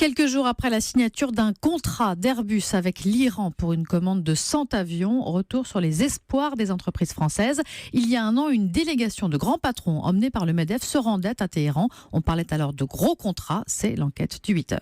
Quelques jours après la signature d'un contrat d'Airbus avec l'Iran pour une commande de 100 avions, retour sur les espoirs des entreprises françaises. Il y a un an, une délégation de grands patrons emmenée par le MEDEF se rendait à Téhéran. On parlait alors de gros contrats. C'est l'enquête du 8h.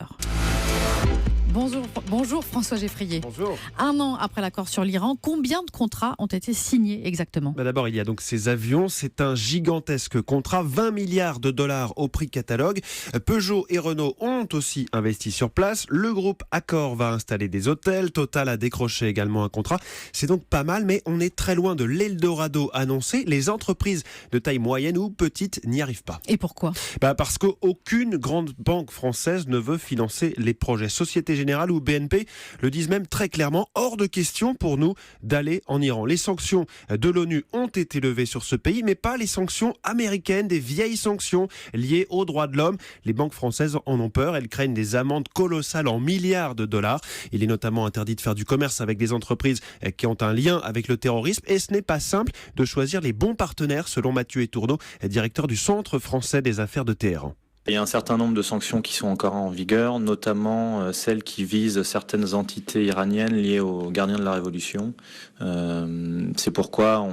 Bonjour François Geffrier. Bonjour. Un an après l'accord sur l'Iran, combien de contrats ont été signés exactement ? D'abord, il y a donc ces avions. C'est un gigantesque contrat, 20 milliards de dollars au prix catalogue. Peugeot et Renault ont aussi investi sur place. Le groupe Accor va installer des hôtels. Total a décroché également un contrat. C'est donc pas mal, mais on est très loin de l'Eldorado annoncé. Les entreprises de taille moyenne ou petite n'y arrivent pas. Et pourquoi ? Parce qu'aucune grande banque française ne veut financer les projets. Société Générale ou BNP le disent même très clairement, hors de question pour nous d'aller en Iran. Les sanctions de l'ONU ont été levées sur ce pays, mais pas les sanctions américaines, des vieilles sanctions liées aux droits de l'homme. Les banques françaises en ont peur, elles craignent des amendes colossales en milliards de dollars. Il est notamment interdit de faire du commerce avec des entreprises qui ont un lien avec le terrorisme, et ce n'est pas simple de choisir les bons partenaires, selon Mathieu Etourneau, directeur du Centre français des affaires de Téhéran. Il y a un certain nombre de sanctions qui sont encore en vigueur, notamment celles qui visent certaines entités iraniennes liées aux gardiens de la Révolution. C'est pourquoi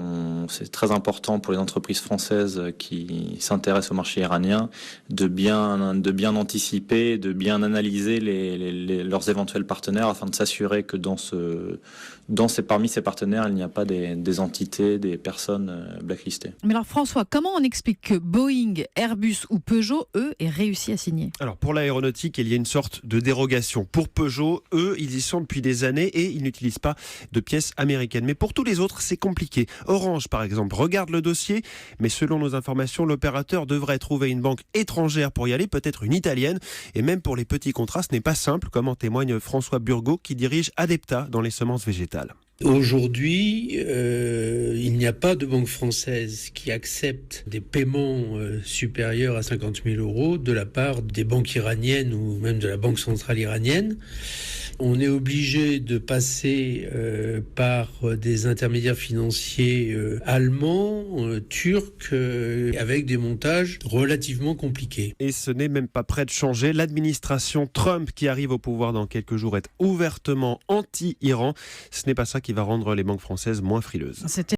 c'est très important pour les entreprises françaises qui s'intéressent au marché iranien de bien anticiper, de bien analyser leurs éventuels partenaires afin de s'assurer que parmi ces partenaires, il n'y a pas des entités, des personnes blacklistées. Mais alors François, comment on explique que Boeing, Airbus ou Peugeot, eux, aient réussi à signer ? Alors pour l'aéronautique, il y a une sorte de dérogation. Pour Peugeot, eux, ils y sont depuis des années et ils n'utilisent pas de pièces américaines. Mais pour tous les autres, c'est compliqué. Orange, par exemple, regarde le dossier, mais selon nos informations, l'opérateur devrait trouver une banque étrangère pour y aller, peut-être une italienne. Et même pour les petits contrats, ce n'est pas simple, comme en témoigne François Burgot, qui dirige Adepta dans les semences végétales. Aujourd'hui, il n'y a pas de banque française qui accepte des paiements supérieurs à 50 000 euros de la part des banques iraniennes ou même de la Banque centrale iranienne. On est obligé de passer par des intermédiaires financiers allemands, turcs, avec des montages relativement compliqués. Et ce n'est même pas prêt de changer. L'administration Trump, qui arrive au pouvoir dans quelques jours, est ouvertement anti-Iran. Ce n'est pas ça qui va rendre les banques françaises moins frileuses.